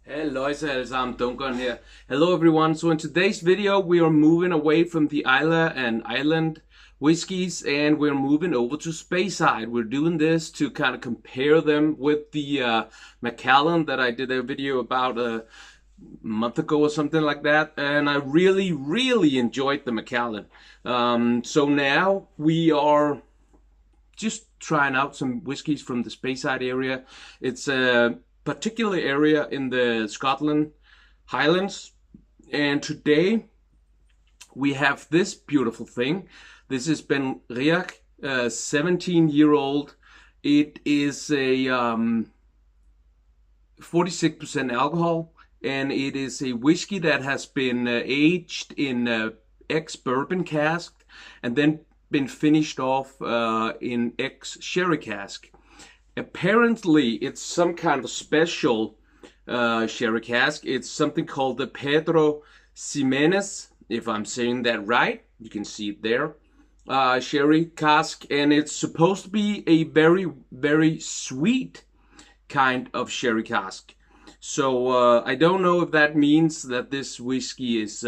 Halløjsa alle sammen, Dunkeren here. Hello everyone. So in today's video we are moving away from the Isla and Island whiskies and we're moving over to Speyside. We're doing this to kind of compare them with the Macallan that I did a video about a month ago or something like that, and I really enjoyed the Macallan. So now we are just trying out some whiskies from the Speyside area. It's a particular area in the Scotland Highlands, and today we have this beautiful thing. This is Benriach, 17-year-old. It is a 46% alcohol, and it is a whiskey that has been aged in ex-bourbon cask and then been finished off in ex-sherry cask. Apparently, it's some kind of special sherry cask. It's something called the Pedro Ximenez, if I'm saying that right. You can see it there. Sherry cask, and it's supposed to be a very sweet kind of sherry cask. So I don't know if that means that this whiskey is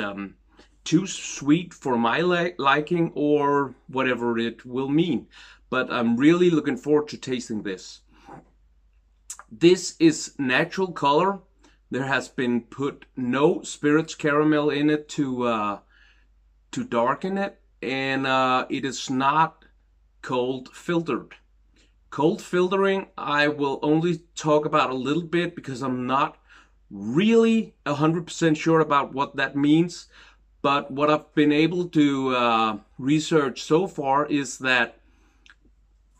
too sweet for my liking or whatever it will mean. But I'm really looking forward to tasting this. This is natural color. There has been put no spirits caramel in it to darken it, and it is not cold filtered. Cold filtering I will only talk about a little bit because I'm not really 100% sure about what that means. But what I've been able to research so far is that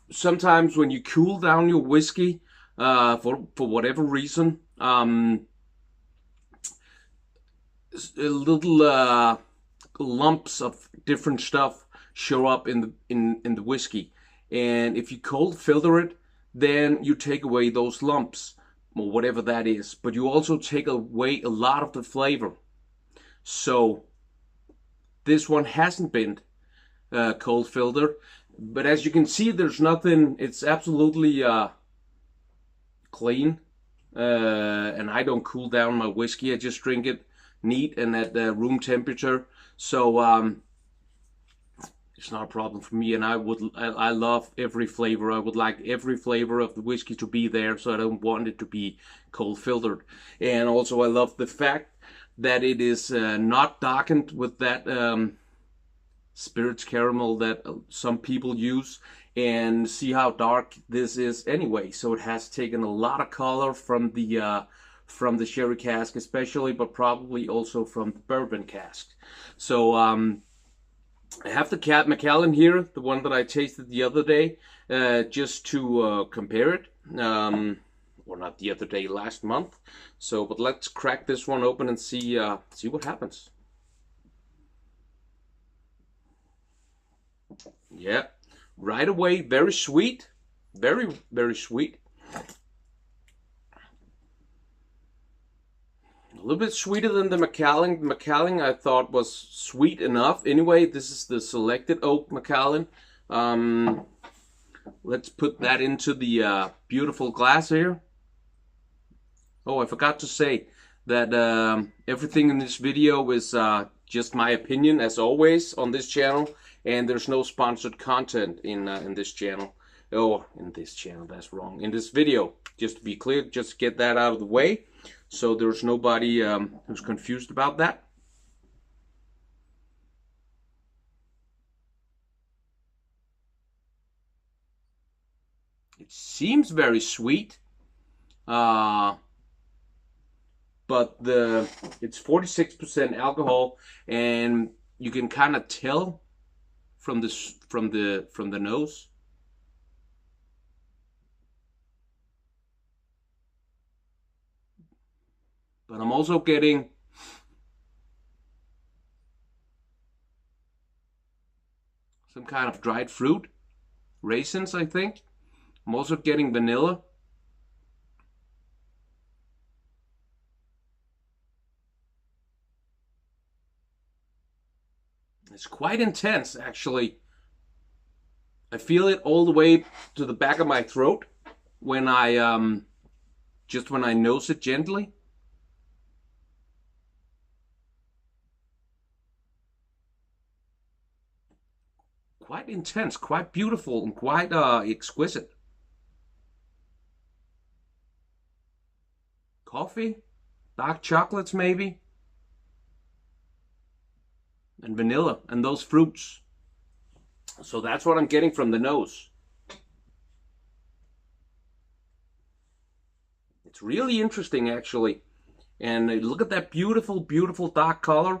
sometimes when you cool down your whiskey for whatever reason, little lumps of different stuff show up in the whiskey, and if you cold filter it, then you take away those lumps or whatever that is, but you also take away a lot of the flavor. So this one hasn't been cold filtered. But as you can see, there's nothing, it's absolutely clean. And I don't cool down my whiskey. I just drink it neat and at room temperature. So it's not a problem for me. And I love every flavor. I would like every flavor of the whiskey to be there. So I don't want it to be cold filtered. And also I love the fact that it is not darkened with that spirits caramel that some people use, and see how dark this is anyway. So it has taken a lot of color from the sherry cask especially, but probably also from the bourbon cask. So I have the Macallan here, the one that I tasted the other day, just to compare it. Or not the other day, last month. So, but let's crack this one open and see what happens. Yeah, right away, very sweet, very sweet. A little bit sweeter than the Macallan. The Macallan I thought was sweet enough. Anyway, this is the selected oak Macallan. Let's put that into the beautiful glass here. Oh, I forgot to say that everything in this video is just my opinion, as always, on this channel, and there's no sponsored content in this channel. Oh, in this channel, that's wrong. In this video, just to be clear, just get that out of the way, so there's nobody who's confused about that. It seems very sweet. But it's 46% alcohol, and you can kind of tell from the nose. But I'm also getting some kind of dried fruit, raisins, I think. I'm also getting vanilla. It's quite intense, actually. I feel it all the way to the back of my throat when I nose it gently. intense, quite beautiful, and quite exquisite. Coffee, dark chocolates maybe, and vanilla, and those fruits. So that's what I'm getting from the nose. It's really interesting, actually. And look at that beautiful, beautiful dark color.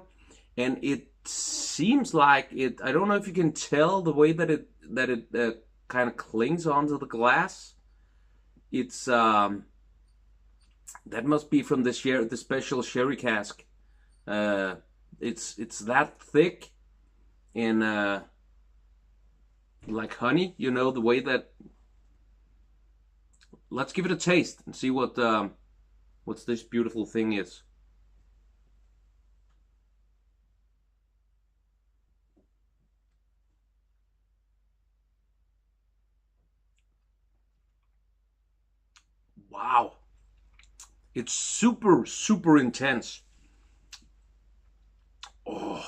And it seems like it, I don't know if you can tell the way that it kind of clings onto the glass. It's that must be from the special sherry cask. It's that thick and like honey, you know, the way that. Let's give it a taste and see what this beautiful thing is. Wow. It's super, super intense. Oh.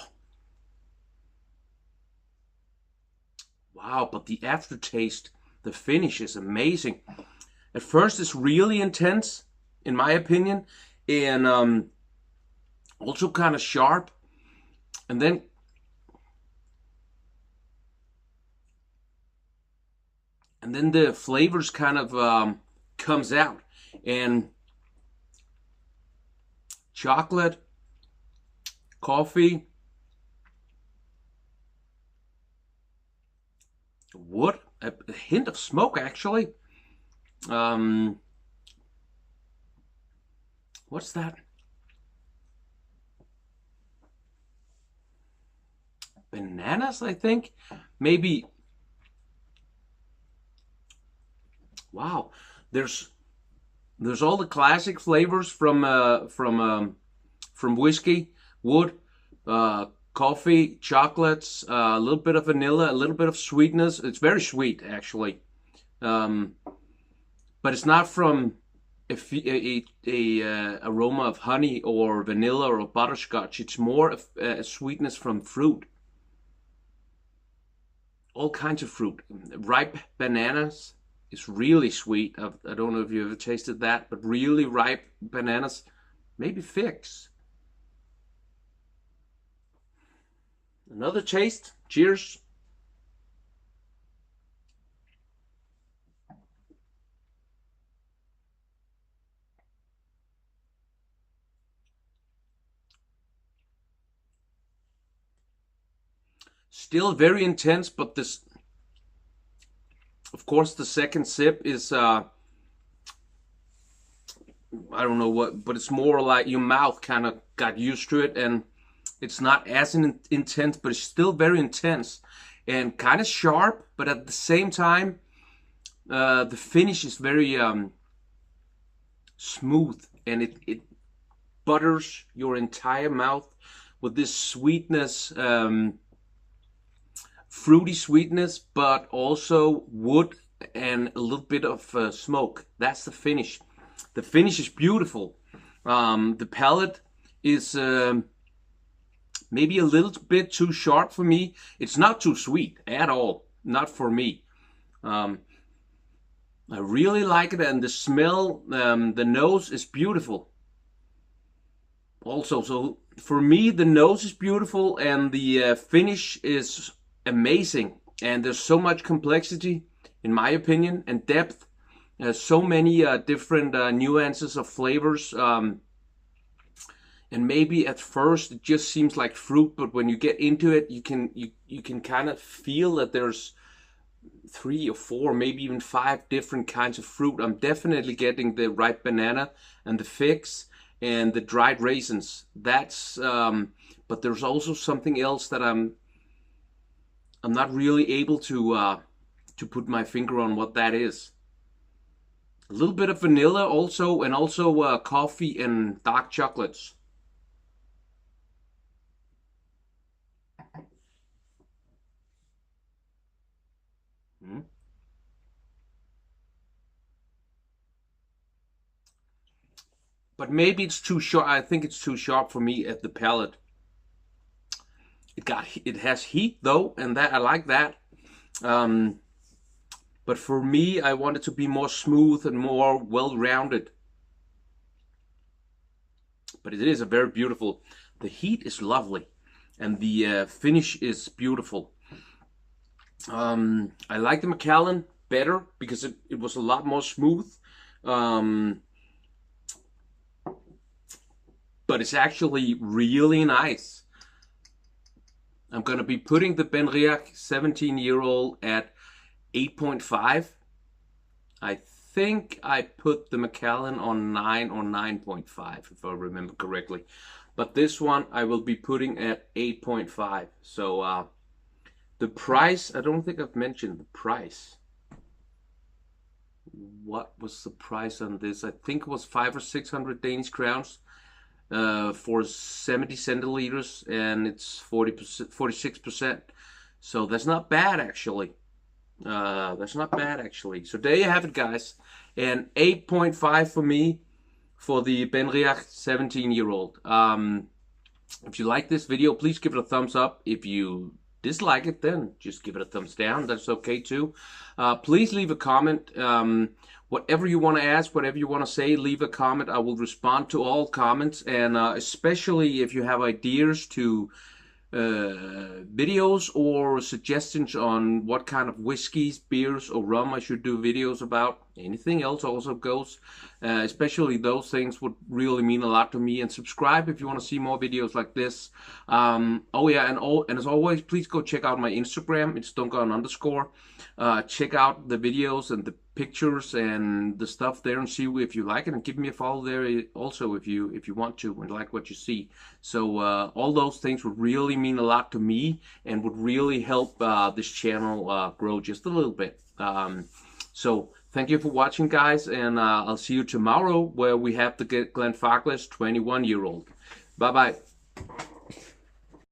Wow, but the aftertaste, the finish is amazing. At first it's really intense, in my opinion, and also kind of sharp. And then the flavors kind of comes out. And chocolate, coffee, wood, a hint of smoke actually. What's that? Bananas, I think. Maybe. Wow. There's all the classic flavors from whiskey, wood, coffee, chocolates, a little bit of vanilla, a little bit of sweetness. It's very sweet, actually. But it's not from a aroma of honey or vanilla or butterscotch. It's more of a sweetness from fruit. All kinds of fruit. Ripe bananas is really sweet. I don't know if you ever tasted that, but really ripe bananas, maybe figs. Another taste. Cheers. Still very intense, but this, of course, the second sip is, I don't know what, but it's more like your mouth kind of got used to it, and it's not as intense, but it's still very intense and kind of sharp, but at the same time, the finish is very smooth, and it butters your entire mouth with this sweetness, fruity sweetness, but also wood and a little bit of smoke. That's the finish. The finish is beautiful. The palate is maybe a little bit too sharp for me. It's not too sweet at all. Not for me. I really like it, and the smell, the nose is beautiful. Also, so for me, the nose is beautiful, and the finish is amazing. And there's so much complexity, in my opinion, and depth. So many different nuances of flavors. And maybe at first it just seems like fruit, but when you get into it, you can kind of feel that there's 3 or 4, maybe even 5 different kinds of fruit. I'm definitely getting the ripe banana and the figs and the dried raisins. That's but there's also something else that I'm not really able to put my finger on what that is. A little bit of vanilla also, and also coffee and dark chocolates. Mm. But maybe it's too sharp. I think it's too sharp for me at the palate. It has heat though, and that I like that. But for me, I want it to be more smooth and more well-rounded. But it is a very beautiful. The heat is lovely, and the finish is beautiful. I like the Macallan better because it was a lot more smooth. Um, but it's actually really nice. I'm going to be putting the Benriach 17-year-old at 8.5. I think I put the Macallan on 9 or 9.5, if I remember correctly. But this one I will be putting at 8.5. So the price, I don't think I've mentioned the price. What was the price on this? I think it was 500 or 600 Danish crowns for 70 centiliters, and it's 40%, 46%. So that's not bad actually. That's not bad actually. So there you have it, guys. And 8.5 for me for the Benriach 17-year-old. If you like this video, please give it a thumbs up. If you dislike it, then just give it a thumbs down. That's okay too. Please leave a comment. Whatever you want to ask, whatever you want to say, leave a comment. I will respond to all comments, and especially if you have ideas to videos or suggestions on what kind of whiskeys, beers, or rum I should do videos about. Anything else also goes. Especially those things would really mean a lot to me. And subscribe if you want to see more videos like this. Oh yeah, and as always, please go check out my Instagram. It's Duncan_. Check out the videos and the pictures and the stuff there, and see if you like it, and give me a follow there also if you want to and like what you see. So all those things would really mean a lot to me and would really help this channel grow just a little bit. So thank you for watching, guys, and I'll see you tomorrow where we have the Glenfarclas 21-year-old. Bye bye.